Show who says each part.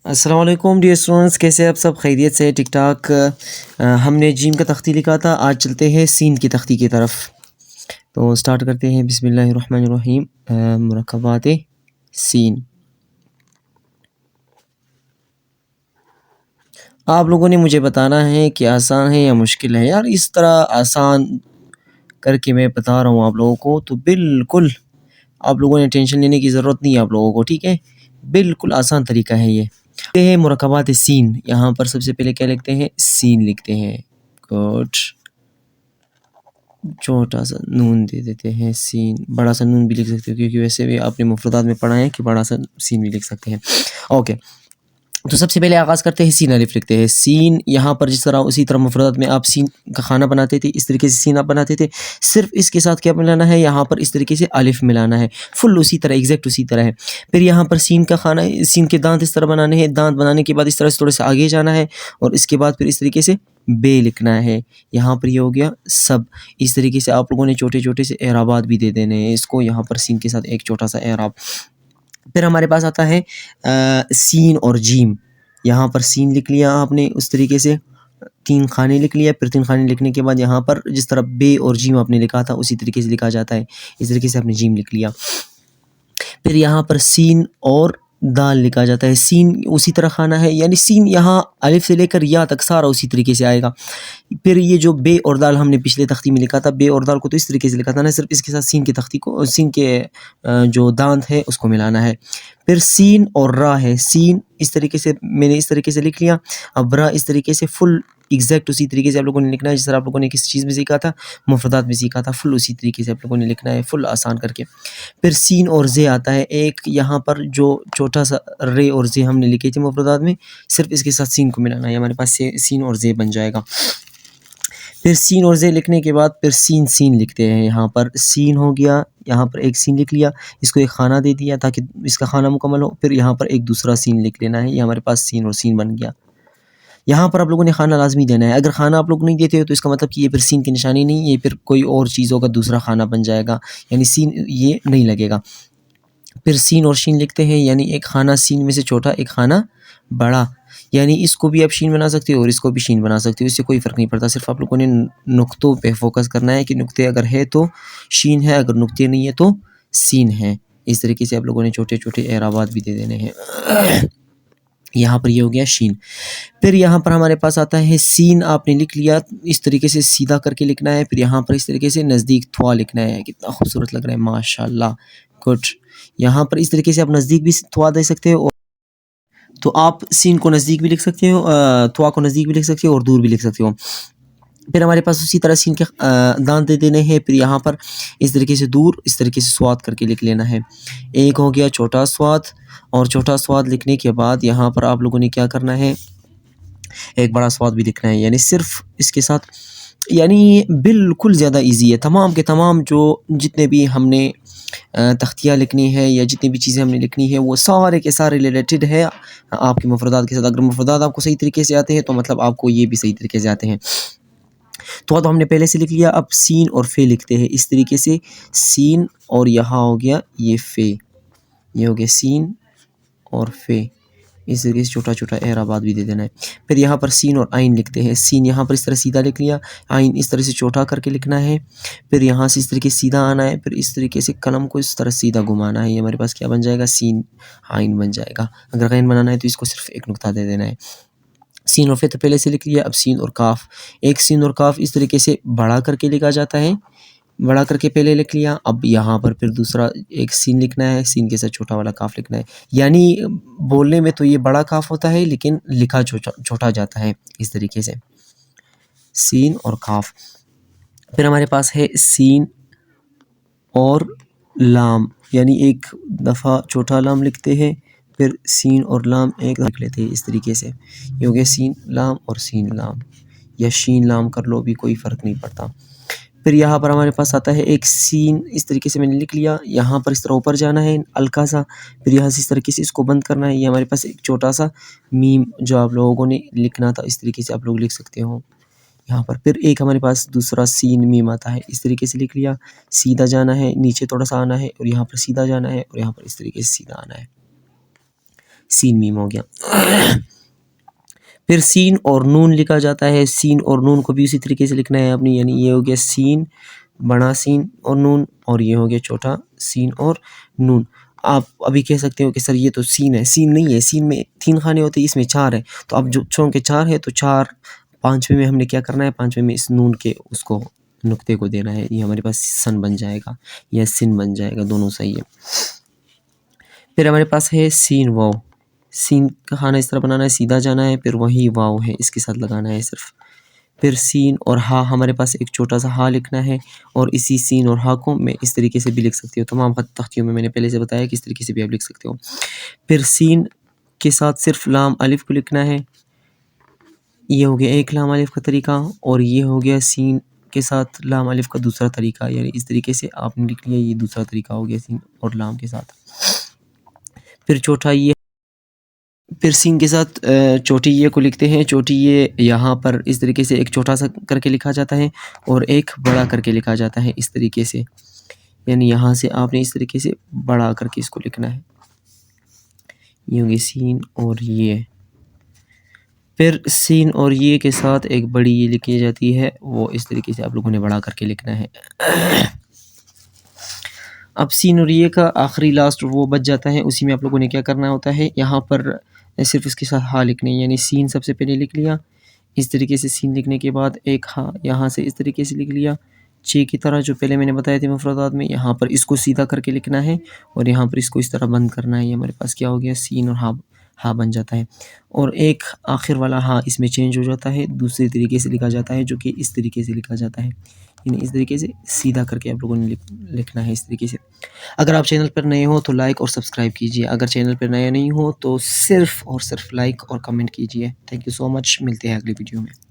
Speaker 1: السلام علیکم dear students, کیسے آپ سب؟ خیریت سے؟ ٹک ٹاک۔ ہم نے جیم کا تختی لکھا تھا، آج چلتے ہیں سین کی تختی کی طرف۔ تو سٹارٹ کرتے ہیں، بسم اللہ الرحمن الرحیم۔ مرکبات سین، آپ لوگوں نے مجھے بتانا ہے کہ آسان ہے یا مشکل ہے۔ یار اس طرح آسان کر کے میں بتا رہا ہوں آپ لوگوں کو، تو بالکل آپ لوگوں نے ٹینشن لینے کی ضرورت نہیں ہے آپ لوگوں کو، ٹھیک ہے؟ بالکل آسان طریقہ ہے یہ ہے مرکبات سین۔ یہاں پر سب سے پہلے کیا لکھتے ہیں؟ سین لکھتے ہیں۔ گڈ، چھوٹا سا نون دے دیتے ہیں، سین۔ بڑا سا نون بھی لکھ سکتے ہو، کیونکہ ویسے بھی آپ نے مفردات میں پڑھا ہے کہ بڑا سا سین بھی لکھ سکتے ہیں۔ اوکے، تو سب سے پہلے آغاز کرتے ہیں، سین الف لکھتے ہیں۔ سین یہاں پر جس طرح اسی طرح مفردات میں آپ سین کا خانہ بناتے تھے، اس طریقے سے سین آپ بناتے تھے، صرف اس کے ساتھ کیا ملانا ہے؟ یہاں پر اس طریقے سے الف ملانا ہے، فل اسی طرح، ایگزیکٹ اسی طرح ہے۔ پھر یہاں پر سین کا خانہ، سین کے دانت اس طرح بنانے ہیں، دانت بنانے کے بعد اس طرح سے تھوڑے سے آگے جانا ہے، اور اس کے بعد پھر اس طریقے سے بے لکھنا ہے۔ یہاں پر یہ ہو گیا سب۔ اس طریقے سے آپ لوگوں نے چھوٹے چھوٹے سے اعرابات بھی دے دینے ہیں اس کو، یہاں پر سین کے ساتھ ایک چھوٹا سا اعراب۔ پھر ہمارے پاس آتا ہے سین اور جیم۔ یہاں پر سین لکھ لیا آپ نے، اس طریقے سے 3 خانے لکھ لیا۔ پھر 3 خانے لکھنے کے بعد یہاں پر جس طرح بے اور جیم آپ نے لکھا تھا اسی طریقے سے لکھا جاتا ہے، اس طریقے سے آپ نے جیم لکھ لیا۔ پھر یہاں پر سین اور دال لکھا جاتا ہے، سین اسی طرح خانہ ہے، یعنی سین یہاں الف سے لے کر یا تک سارا اسی طریقے سے آئے گا۔ پھر یہ جو بے اور دال ہم نے پچھلے تختی میں لکھا تھا، بے اور دال کو تو اس طریقے سے لکھا تھا نا، صرف اس کے ساتھ سین کی تختی کو، سین کے جو دانت ہے اس کو ملانا ہے۔ پھر سین اور را ہے، سین اس طریقے سے میں نے اس طریقے سے لکھ لیا، اب را اس طریقے سے فل ایگزیکٹ اسی طریقے سے آپ لوگوں نے لکھنا ہے، جس طرح آپ لوگوں نے کسی چیز میں سیکھا تھا، مفردات میں سیکھا تھا، فل اسی طریقے سے آپ لوگوں نے لکھنا ہے، فل آسان کر کے۔ پھر سین اور زے آتا ہے، ایک یہاں پر جو چھوٹا سا رے اور زے ہم نے لکھے تھے مفردات میں، صرف اس کے ساتھ سین کو ملانا ہے، ہمارے پاس سین اور زے بن جائے گا۔ پھر سین اور زے لکھنے کے بعد پھر سین لکھتے ہیں، یہاں پر سین ہو گیا، یہاں پر ایک سین لکھ لیا، اس کو ایک خانہ دے دیا تاکہ اس کا خانہ مکمل ہو۔ پھر یہاں پر ایک دوسرا سین لکھ لینا ہے، یہ ہمارے پاس سین اور سین بن گیا۔ یہاں پر آپ لوگوں نے خانہ لازمی دینا ہے، اگر خانہ آپ لوگ نہیں دیتے ہو تو اس کا مطلب کہ یہ پھر سین کی نشانی نہیں، یہ پھر کوئی اور چیزوں کا دوسرا خانہ بن جائے گا، یعنی سین یہ نہیں لگے گا۔ پھر سین اور شین لکھتے ہیں، یعنی ایک خانہ سین میں سے چھوٹا، ایک خانہ بڑا، یعنی اس کو بھی آپ شین بنا سکتے ہو اور اس کو بھی شین بنا سکتے ہو، اس سے کوئی فرق نہیں پڑتا، صرف آپ لوگوں نے نقطوں پہ فوکس کرنا ہے کہ نقطے اگر ہے تو شین ہے، اگر نقطے نہیں ہے تو سین ہے۔ اس طریقے سے آپ لوگوں نے چھوٹے چھوٹے اعرابات بھی دے دینے ہیں۔ یہاں پر یہ ہو گیا شین۔ پھر یہاں پر ہمارے پاس آتا ہے سین، آپ نے لکھ لیا، اس طریقے سے سیدھا کر کے لکھنا ہے، پھر یہاں پر اس طریقے سے نزدیک تھوا لکھنا ہے، کتنا خوبصورت لگ رہا ہے، ماشاءاللہ، گڈ۔ یہاں پر اس طریقے سے آپ نزدیک بھی تھوا دے سکتے ہو، تو آپ سین کو نزدیک بھی لکھ سکتے ہو، تھوا کو نزدیک بھی لکھ سکتے ہو اور دور بھی لکھ سکتے ہو۔ پھر ہمارے پاس اسی طرح سین کے دانت دے دینے ہیں، پھر یہاں پر اس طریقے سے دور، اس طریقے سے سواد کر کے لکھ لینا ہے۔ ایک ہو گیا چھوٹا سواد، اور چھوٹا سواد لکھنے کے بعد یہاں پر آپ لوگوں نے کیا کرنا ہے؟ ایک بڑا سواد بھی لکھنا ہے، یعنی صرف اس کے ساتھ، یعنی بالکل زیادہ ایزی ہے، تمام کے تمام جو جتنے بھی ہم نے تختیاں لکھنی ہے یا جتنی بھی چیزیں ہم نے لکھنی ہے وہ سارے کے سارے ریلیٹڈ ہے آپ کے مفردات کے ساتھ۔ اگر مفردات آپ کو صحیح طریقے سے آتے ہیں تو مطلب آپ کو یہ بھی صحیح طریقے سے آتے ہیں۔ تو ہم نے پہلے سے لکھ لیا، اب سین اور فے لکھتے ہیں، اس طریقے سے سین اور یہاں ہو گیا یہ فے، یہ ہو گیا سین اور فے، اس طریقے سے چھوٹا چھوٹا اعرابات بھی دے دینا ہے۔ پھر یہاں پر سین اور آئین لکھتے ہیں، سین یہاں پر اس طرح سیدھا لکھ لیا، آئین اس طرح سے چھوٹا کر کے لکھنا ہے، پھر یہاں سے اس طریقے سے سیدھا آنا ہے، پھر اس طریقے سے قلم کو اس طرح سیدھا گھمانا ہے، یہ ہمارے پاس کیا بن جائے گا؟ سین آئین بن جائے گا۔ اگر غین بنانا ہے تو اس کو صرف ایک نقطہ دے دینا ہے۔ سین اور فے تو پہلے سے لکھ لیا، اب سین اور کاف، ایک سین اور کاف اس طریقے سے بڑا کر کے لکھا جاتا ہے، بڑا کر کے پہلے لکھ لیا، اب یہاں پر پھر دوسرا ایک سین لکھنا ہے، سین کے ساتھ چھوٹا والا کاف لکھنا ہے، یعنی بولنے میں تو یہ بڑا کاف ہوتا ہے لیکن لکھا چھوٹا جاتا ہے، اس طریقے سے سین اور کاف۔ پھر ہمارے پاس ہے سین اور لام، یعنی ایک دفعہ چھوٹا لام لکھتے ہیں، پھر سین اور لام ایک لکھ لیتے ہیں، اس طریقے سے یہ ہو گیا سین لام اور سین لام، یا شین لام کر لو بھی کوئی فرق نہیں پڑتا۔ پھر یہاں پر ہمارے پاس آتا ہے ایک سین، اس طریقے سے میں نے لکھ لیا، یہاں پر اس طرح اوپر جانا ہے ہلکا سا، پھر یہاں سے اس طریقے سے اس کو بند کرنا ہے، یہ ہمارے پاس ایک چھوٹا سا میم جو آپ لوگوں نے لکھنا تھا، اس طریقے سے آپ لوگ لکھ سکتے ہو یہاں پر۔ پھر ایک ہمارے پاس دوسرا سین میم آتا ہے، اس طریقے سے لکھ لیا، سیدھا جانا ہے، نیچے تھوڑا سا آنا ہے، اور یہاں پر سیدھا جانا ہے، اور یہاں پر اس طریقے سے سیدھا آنا ہے۔ سین میم ہو گیا. پھر سین اور نون لکھا جاتا ہے. سین اور نون کو بھی اسی طریقے سے لکھنا ہے اپنی, یعنی یہ ہو گیا سین, بڑا سین اور نون, اور یہ ہو گیا چھوٹا سین اور نون. آپ ابھی کہہ سکتے ہو کہ سر یہ تو سین ہے. سین نہیں ہے, سین میں 3 خانے ہوتے ہیں, اس میں 4 ہے. تو اب جو چونکہ 4 ہے تو 4 5ویں میں ہم نے کیا کرنا ہے, 5ویں میں اس نون کے اس کو نقطے کو دینا ہے. یہ ہمارے پاس سن بن جائے گا یا سن بن جائے گا, دونوں صحیح ہے. پھر ہمارے پاس ہے سین واو. سین کا خانہ اس طرح بنانا ہے, سیدھا جانا ہے, پھر وہی واو ہے اس کے ساتھ لگانا ہے صرف. پھر سین اور ہا, ہمارے پاس ایک چھوٹا سا ہا لکھنا ہے, اور اسی سین اور ہا کو میں اس طریقے سے بھی لکھ سکتی ہوں. تمام خط تختیوں میں نے پہلے سے بتایا کہ اس طریقے سے بھی آپ لکھ سکتے ہو. پھر سین کے ساتھ صرف لام الف کو لکھنا ہے. یہ ہو گیا ایک لام الف کا طریقہ, اور یہ ہو گیا سین کے ساتھ لام الف کا دوسرا طریقہ, یعنی اس طریقے سے آپ نے لکھ لیا. یہ دوسرا طریقہ ہو گیا سین اور لام کے ساتھ. پھر چوتھا یہ, پھر سین کے ساتھ چوٹی یہ کو لکھتے ہیں. چوٹی یہ یہاں پر اس طریقے سے ایک چھوٹا سا کر کے لکھا جاتا ہے اور ایک بڑا کر کے لکھا جاتا ہے اس طریقے سے, یعنی یہاں سے آپ نے اس طریقے سے بڑا کر کے اس کو لکھنا ہے. یہ ہوگی سین اور یہ. پھر سین اور یہ کے ساتھ ایک بڑی یہ لکھی جاتی ہے, وہ اس طریقے سے آپ لوگوں نے بڑا کر کے لکھنا ہے. اب سین اور یہ کا آخری لاسٹ وہ بچ جاتا ہے, اسی میں آپ لوگوں نے کیا کرنا ہوتا ہے, یہاں پر صرف اس کے ساتھ ہا لکھنے, یعنی سین سب سے پہلے لکھ لیا اس طریقے سے. سین لکھنے کے بعد ایک ہا یہاں سے اس طریقے سے لکھ لیا, 6 کی طرح جو پہلے میں نے بتایا تھے مفردات میں. یہاں پر اس کو سیدھا کر کے لکھنا ہے, اور یہاں پر اس کو اس طرح بند کرنا ہے. یہ ہمارے پاس کیا ہو گیا, سین اور ہا بن جاتا ہے. اور ایک آخر والا ہا اس میں چینج ہو جاتا ہے, دوسرے طریقے سے لکھا جاتا ہے, جو کہ اس طریقے سے لکھا جاتا ہے, یعنی اس طریقے سے سیدھا کر کے آپ لوگوں نے لکھنا ہے اس طریقے سے. اگر آپ چینل پر نئے ہو تو لائک اور سبسکرائب کیجیے. اگر چینل پر نئے نہیں ہو تو صرف اور صرف لائک اور کمنٹ کیجیے. تھینک یو سو مچ. ملتے ہیں اگلی ویڈیو میں.